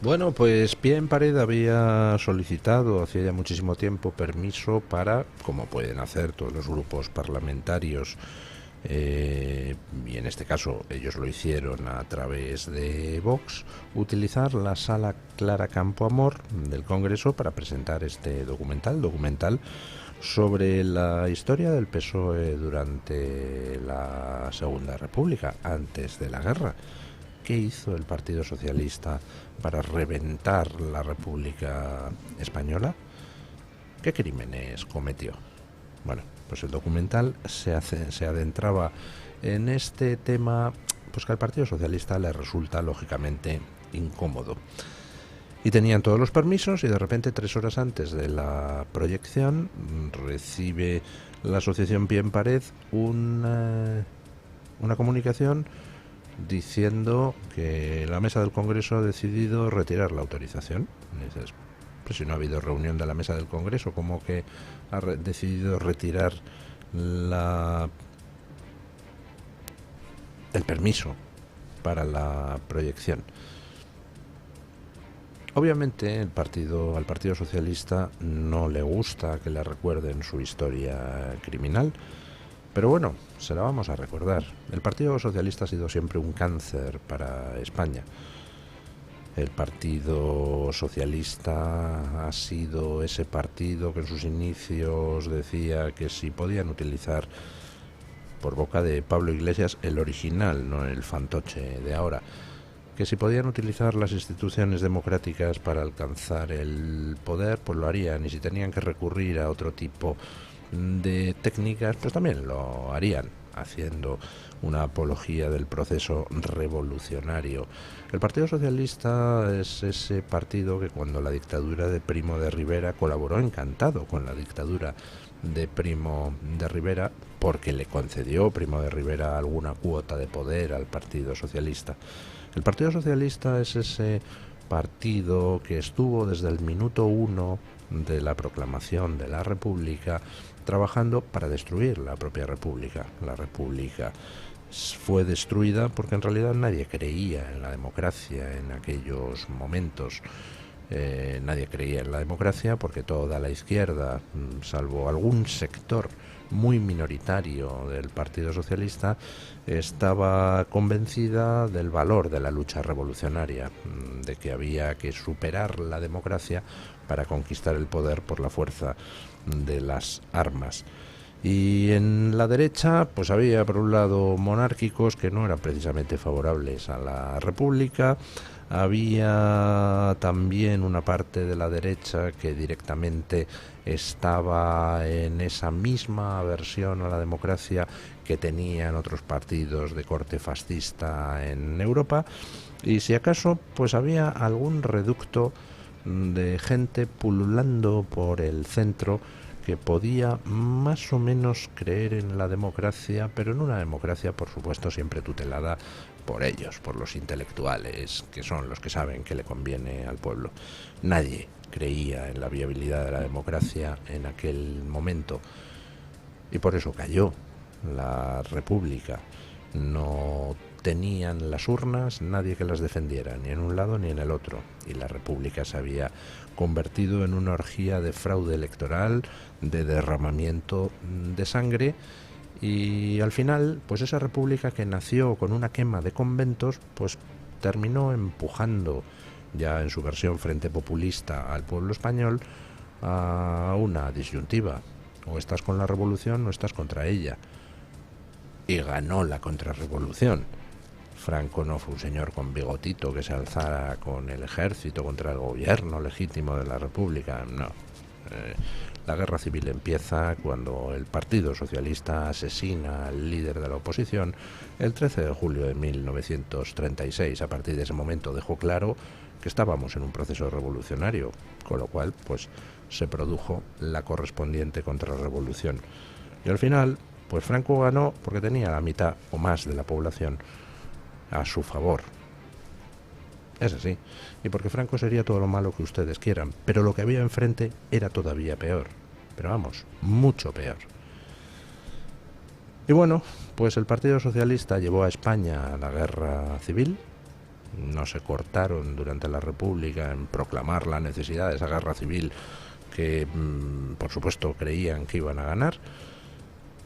Bueno, pues Pie en Pared había solicitado hacía ya muchísimo tiempo permiso para, como pueden hacer todos los grupos parlamentarios, y en este caso ellos lo hicieron a través de Vox, utilizar la sala Clara Campoamor del Congreso para presentar este documental sobre la historia del PSOE durante la Segunda República, antes de la guerra. ¿Qué hizo el Partido Socialista para reventar la República Española? ¿Qué crímenes cometió? Bueno, pues el documental se adentraba en este tema, pues que al Partido Socialista le resulta lógicamente incómodo. Y tenían todos los permisos y de repente 3 horas antes de la proyección recibe la asociación Pie en Pared una comunicación diciendo que la mesa del Congreso ha decidido retirar la autorización. Y dices, pues si no ha habido reunión de la mesa del Congreso, ¿cómo que ha decidido retirar la el permiso para la proyección? Obviamente al Partido Socialista no le gusta que le recuerden su historia criminal, pero bueno, se la vamos a recordar. El Partido Socialista ha sido siempre un cáncer para España. El Partido Socialista ha sido ese partido que en sus inicios decía que si podían utilizar, por boca de Pablo Iglesias, el original, no el fantoche de ahora, que si podían utilizar las instituciones democráticas para alcanzar el poder, pues lo harían, y si tenían que recurrir a otro tipo de técnicas, pues también lo harían, haciendo una apología del proceso revolucionario. El Partido Socialista es ese partido que cuando la dictadura de Primo de Rivera colaboró encantado con la dictadura de Primo de Rivera, porque le concedió Primo de Rivera alguna cuota de poder al Partido Socialista. El Partido Socialista es ese partido que estuvo desde el minuto 1 de la proclamación de la República trabajando para destruir la propia República. La República fue destruida porque en realidad nadie creía en la democracia en aquellos momentos. Nadie creía en la democracia porque toda la izquierda, salvo algún sector muy minoritario del Partido Socialista, estaba convencida del valor de la lucha revolucionaria, de que había que superar la democracia para conquistar el poder por la fuerza de las armas. Y en la derecha pues había por un lado monárquicos que no eran precisamente favorables a la República. Había también una parte de la derecha que directamente estaba en esa misma aversión a la democracia que tenían otros partidos de corte fascista en Europa, y si acaso pues había algún reducto de gente pululando por el centro que podía más o menos creer en la democracia, pero en una democracia, por supuesto, siempre tutelada por ellos, por los intelectuales, que son los que saben que le conviene al pueblo. Nadie creía en la viabilidad de la democracia en aquel momento, y por eso cayó la República. No tenían las urnas nadie que las defendiera, ni en un lado ni en el otro, y la República se había convertido en una orgía de fraude electoral, de derramamiento de sangre, y al final, pues esa República que nació con una quema de conventos, pues terminó empujando, ya en su versión frente populista, al pueblo español a una disyuntiva: o estás con la revolución o estás contra ella. Y ganó la contrarrevolución. Franco no fue un señor con bigotito que se alzara con el ejército contra el gobierno legítimo de la República, no. La guerra civil empieza cuando el Partido Socialista asesina al líder de la oposición el 13 de julio de 1936. A partir de ese momento dejó claro que estábamos en un proceso revolucionario, con lo cual pues se produjo la correspondiente contrarrevolución. Y al final, pues Franco ganó porque tenía la mitad o más de la población a su favor. Es así. Y porque Franco sería todo lo malo que ustedes quieran, pero lo que había enfrente era todavía peor. Pero vamos, mucho peor. Y bueno, pues el Partido Socialista llevó a España a la guerra civil, no se cortaron durante la República en proclamar la necesidad de esa guerra civil que, por supuesto, creían que iban a ganar.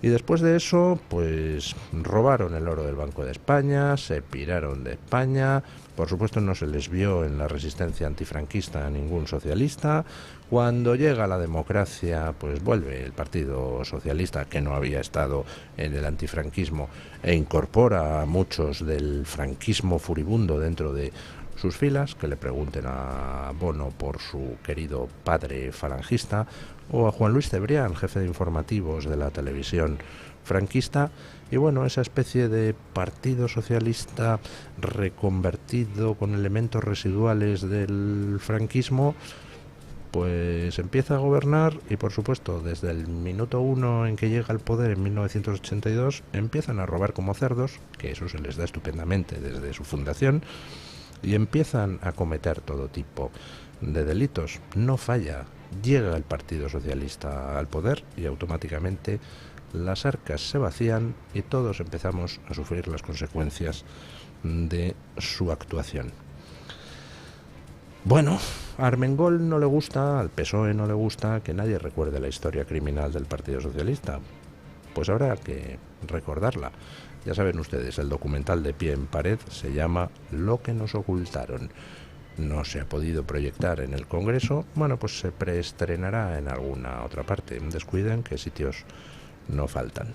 Y después de eso, pues robaron el oro del Banco de España, se piraron de España. Por supuesto, no se les vio en la resistencia antifranquista a ningún socialista. Cuando llega la democracia, pues vuelve el Partido Socialista, que no había estado en el antifranquismo, e incorpora a muchos del franquismo furibundo dentro de sus filas, que le pregunten a Bono por su querido padre falangista, o a Juan Luis Cebrián, jefe de informativos de la televisión franquista. Y bueno, esa especie de partido socialista reconvertido con elementos residuales del franquismo, pues empieza a gobernar, y por supuesto desde el minuto uno en que llega al poder en 1982 empiezan a robar como cerdos, que eso se les da estupendamente desde su fundación, y empiezan a cometer todo tipo de delitos. No falla, llega el Partido Socialista al poder y automáticamente las arcas se vacían y todos empezamos a sufrir las consecuencias de su actuación. Bueno, a Armengol no le gusta, al PSOE no le gusta que nadie recuerde la historia criminal del Partido Socialista. Pues habrá que recordarla. Ya saben ustedes, el documental de pie en pared se llama Lo que nos ocultaron. No se ha podido proyectar en el Congreso. Bueno, pues se preestrenará en alguna otra parte. Descuiden que sitios no faltan.